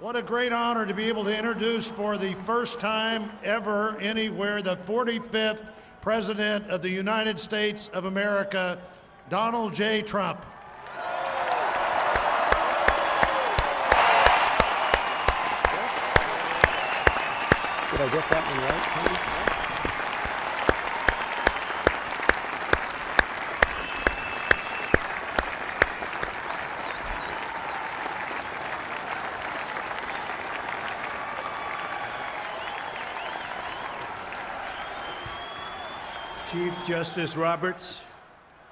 What a great honor to be able to introduce for the first time ever anywhere the 45th President of the United States of America, Donald J. Trump. Did I get that one right, Tony? Chief Justice Roberts,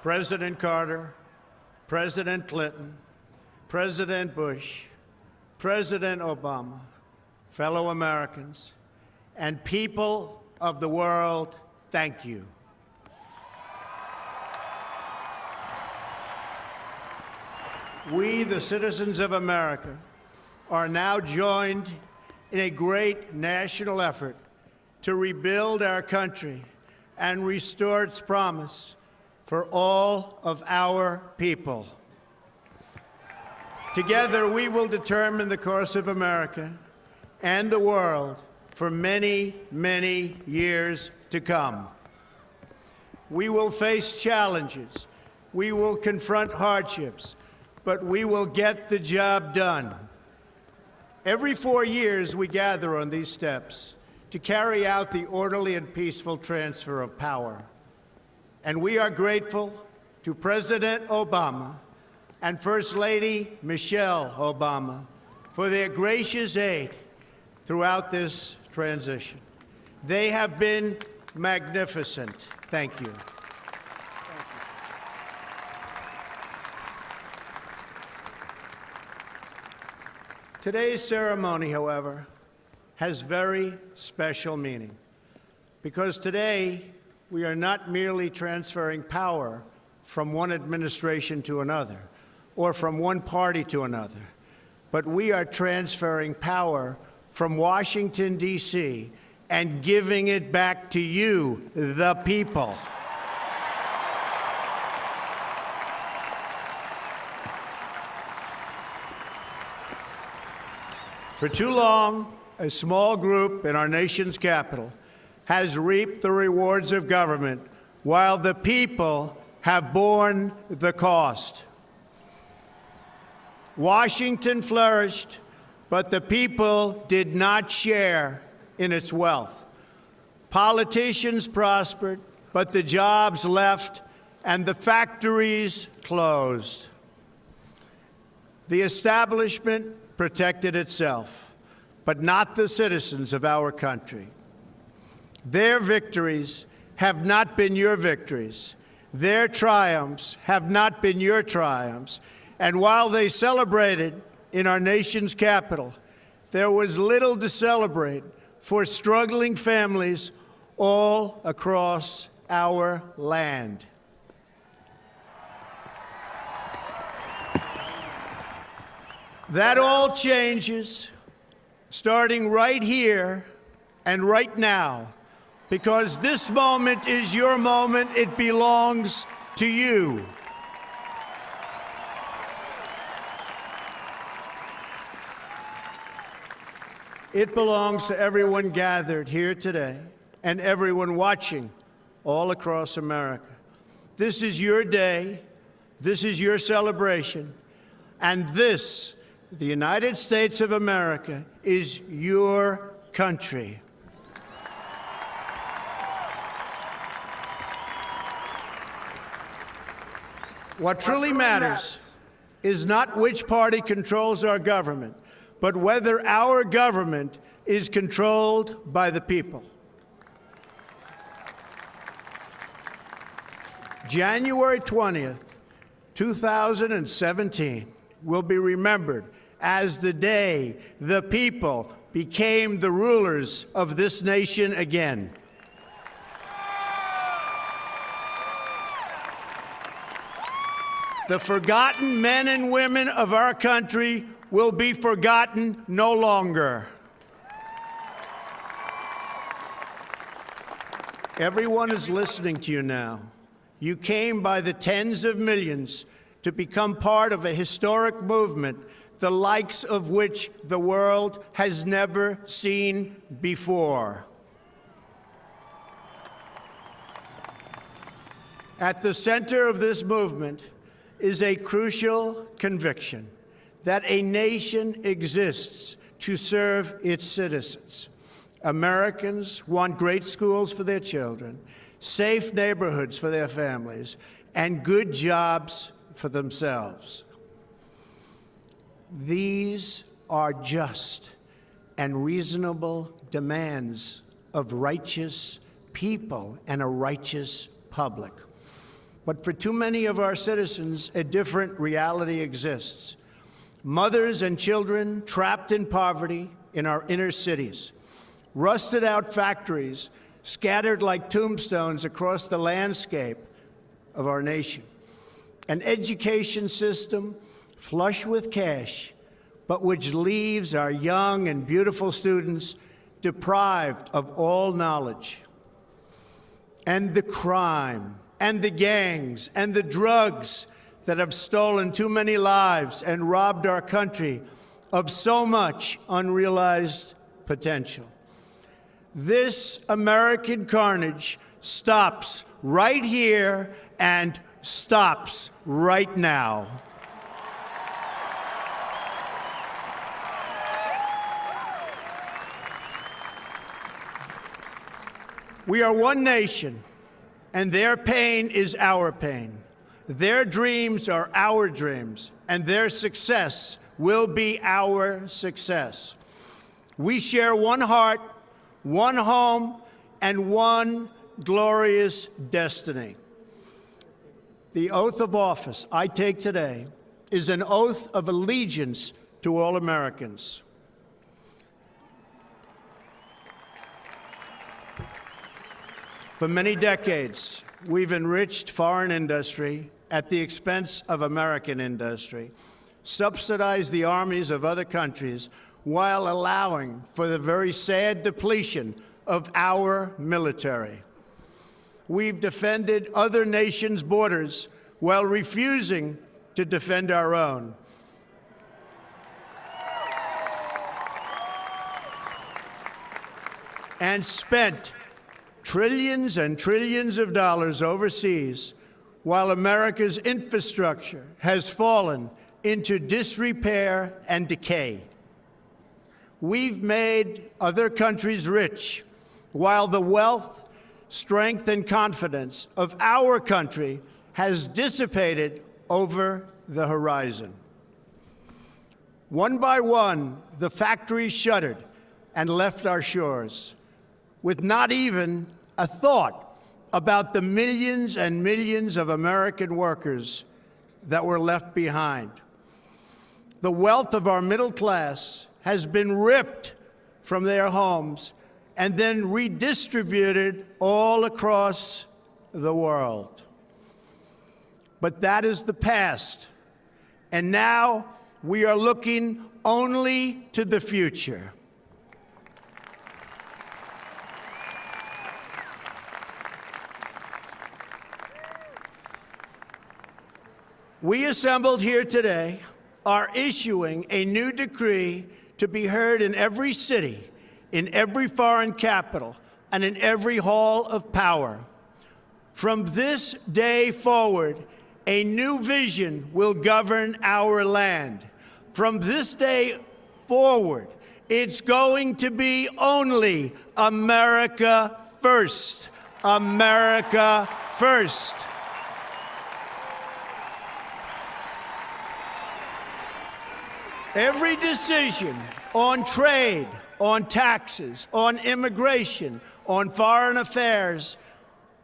President Carter, President Clinton, President Bush, President Obama, fellow Americans, and people of the world, thank you. We, the citizens of America, are now joined in a great national effort to rebuild our country and restore its promise for all of our people. Together, we will determine the course of America and the world for many, many years to come. We will face challenges. We will confront hardships, but we will get the job done. Every 4 years, we gather on these steps to carry out the orderly and peaceful transfer of power. And we are grateful to President Obama and First Lady Michelle Obama for their gracious aid throughout this transition. They have been magnificent. Thank you. Today's ceremony, however, has very special meaning, because today we are not merely transferring power from one administration to another or from one party to another, but we are transferring power from Washington, D.C., and giving it back to you, the people. For too long, a small group in our nation's capital has reaped the rewards of government while the people have borne the cost. Washington flourished, but the people did not share in its wealth. Politicians prospered, but the jobs left and the factories closed. The establishment protected itself, but not the citizens of our country. Their victories have not been your victories. Their triumphs have not been your triumphs. And while they celebrated in our nation's capital, there was little to celebrate for struggling families all across our land. That all changes starting right here and right now, because this moment is your moment. It belongs to you. It belongs to everyone gathered here today and everyone watching all across America. This is your day. This is your celebration. And this, the United States of America, is your country. What truly matters is not which party controls our government, but whether our government is controlled by the people. January 20th, 2017 will be remembered as the day the people became the rulers of this nation again. The forgotten men and women of our country will be forgotten no longer. Everyone is listening to you now. You came by the tens of millions to become part of a historic movement the likes of which the world has never seen before. At the center of this movement is a crucial conviction that a nation exists to serve its citizens. Americans want great schools for their children, safe neighborhoods for their families, and good jobs for themselves. These are just and reasonable demands of righteous people and a righteous public. But for too many of our citizens, a different reality exists. Mothers and children trapped in poverty in our inner cities, rusted out factories scattered like tombstones across the landscape of our nation, an education system flush with cash, but which leaves our young and beautiful students deprived of all knowledge. And the crime, and the gangs, and the drugs that have stolen too many lives and robbed our country of so much unrealized potential. This American carnage stops right here and stops right now. We are one nation, and their pain is our pain. Their dreams are our dreams, and their success will be our success. We share one heart, one home, and one glorious destiny. The oath of office I take today is an oath of allegiance to all Americans. For many decades, we've enriched foreign industry at the expense of American industry, subsidized the armies of other countries while allowing for the very sad depletion of our military. We've defended other nations' borders while refusing to defend our own. And spent trillions and trillions of dollars overseas while America's infrastructure has fallen into disrepair and decay. We've made other countries rich while the wealth, strength, and confidence of our country has dissipated over the horizon. One by one, the factories shuttered and left our shores, with not even a thought about the millions and millions of American workers that were left behind. The wealth of our middle class has been ripped from their homes and then redistributed all across the world. But that is the past, and now we are looking only to the future. We assembled here today are issuing a new decree to be heard in every city, in every foreign capital, and in every hall of power. From this day forward, a new vision will govern our land. From this day forward, it's going to be only America first. America first. Every decision on trade, on taxes, on immigration, on foreign affairs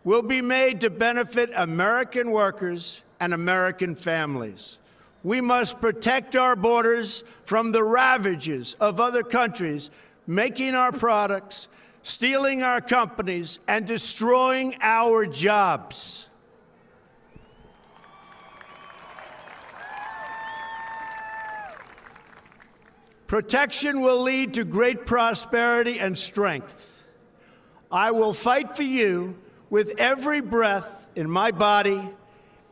will be made to benefit American workers and American families. We must protect our borders from the ravages of other countries, making our products, stealing our companies, and destroying our jobs. Protection will lead to great prosperity and strength. I will fight for you with every breath in my body,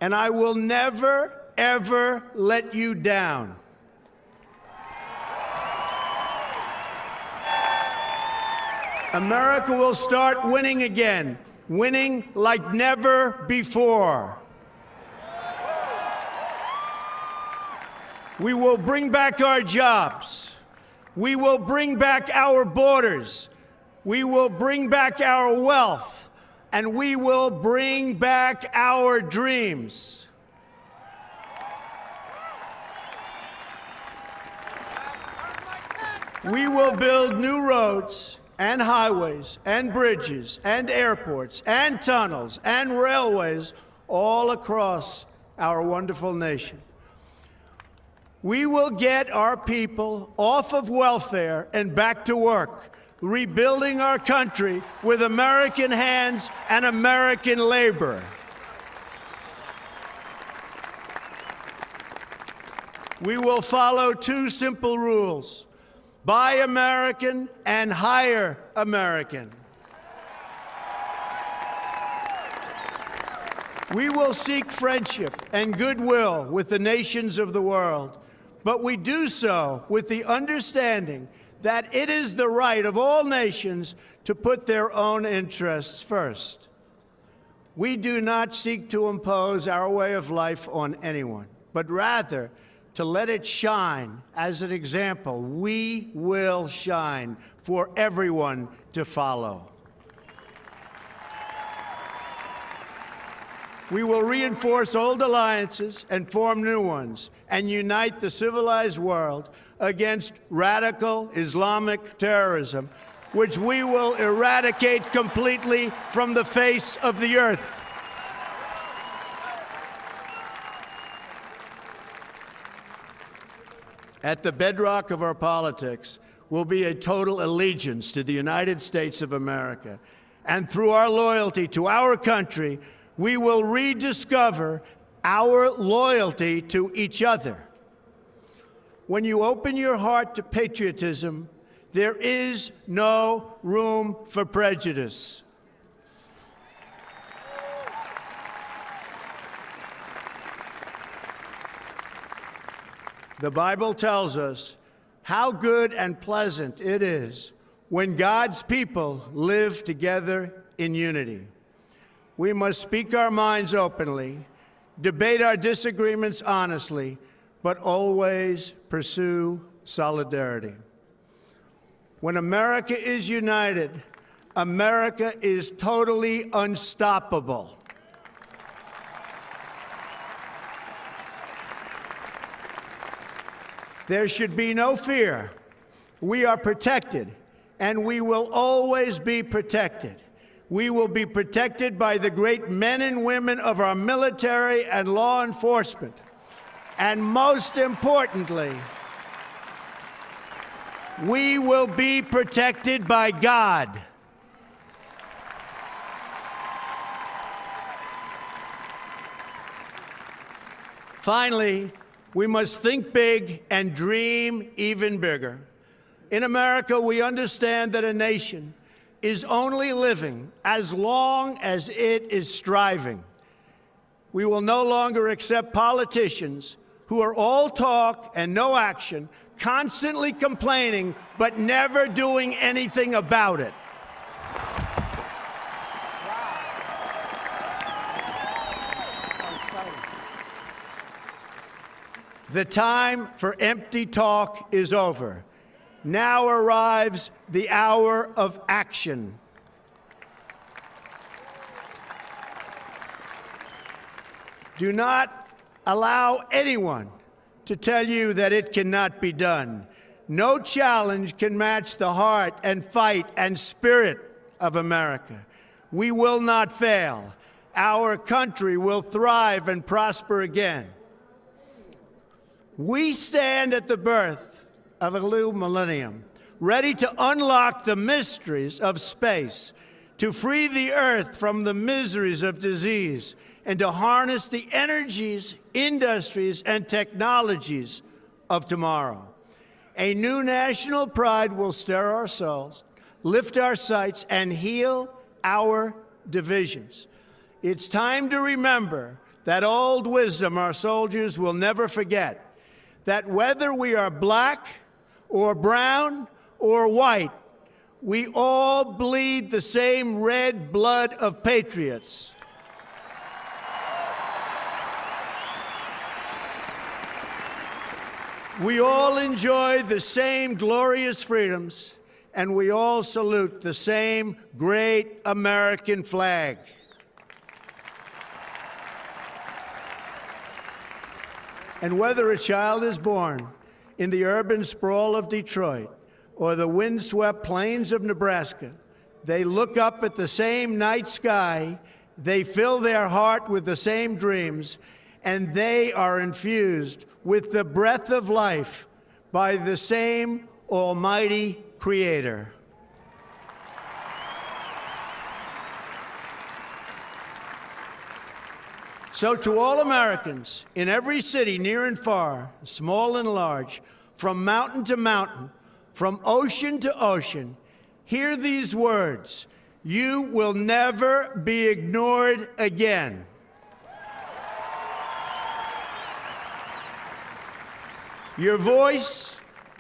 and I will never, ever let you down. America will start winning again, winning like never before. We will bring back our jobs. We will bring back our borders. We will bring back our wealth. And we will bring back our dreams. We will build new roads and highways and bridges and airports and tunnels and railways all across our wonderful nation. We will get our people off of welfare and back to work, rebuilding our country with American hands and American labor. We will follow two simple rules: buy American and hire American. We will seek friendship and goodwill with the nations of the world, but we do so with the understanding that it is the right of all nations to put their own interests first. We do not seek to impose our way of life on anyone, but rather to let it shine as an example. We will shine for everyone to follow. We will reinforce old alliances and form new ones and unite the civilized world against radical Islamic terrorism, which we will eradicate completely from the face of the earth. At the bedrock of our politics will be a total allegiance to the United States of America. And through our loyalty to our country, we will rediscover our loyalty to each other. When you open your heart to patriotism, there is no room for prejudice. The Bible tells us how good and pleasant it is when God's people live together in unity. We must speak our minds openly, debate our disagreements honestly, but always pursue solidarity. When America is united, America is totally unstoppable. There should be no fear. We are protected, and we will always be protected. We will be protected by the great men and women of our military and law enforcement. And most importantly, we will be protected by God. Finally, we must think big and dream even bigger. In America, we understand that a nation is only living as long as it is striving. We will no longer accept politicians who are all talk and no action, constantly complaining but never doing anything about it. The time for empty talk is over. Now arrives the hour of action. Do not allow anyone to tell you that it cannot be done. No challenge can match the heart and fight and spirit of America. We will not fail. Our country will thrive and prosper again. We stand at the birth of a new millennium, ready to unlock the mysteries of space, to free the earth from the miseries of disease, and to harness the energies, industries, and technologies of tomorrow. A new national pride will stir our souls, lift our sights, and heal our divisions. It's time to remember that old wisdom our soldiers will never forget, that whether we are black or brown or white, We all bleed the same red blood of patriots. We all enjoy the same glorious freedoms, and we all salute the same great American flag. And whether a child is born in the urban sprawl of Detroit or the windswept plains of Nebraska, they look up at the same night sky, they fill their heart with the same dreams, and they are infused with the breath of life by the same almighty Creator. So to all Americans in every city, near and far, small and large, from mountain to mountain, from ocean to ocean, hear these words: you will never be ignored again. Your voice,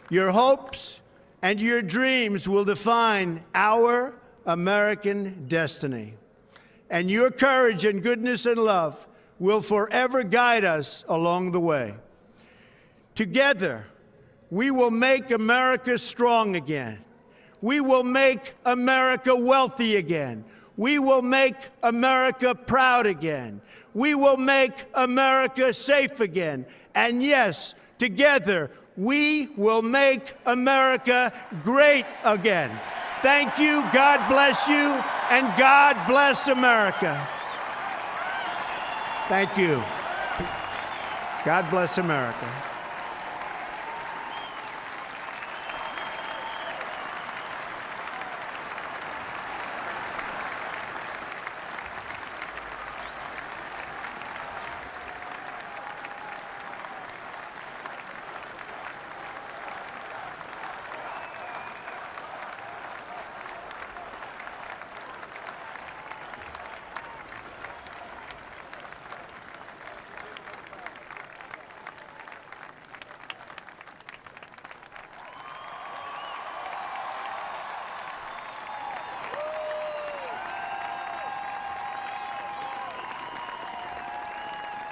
your hopes, and your dreams will define our American destiny. And your courage and goodness and love will forever guide us along the way. Together, we will make America strong again. We will make America wealthy again. We will make America proud again. We will make America safe again. And yes, together, we will make America great again. Thank you, God bless you, and God bless America. Thank you. God bless America.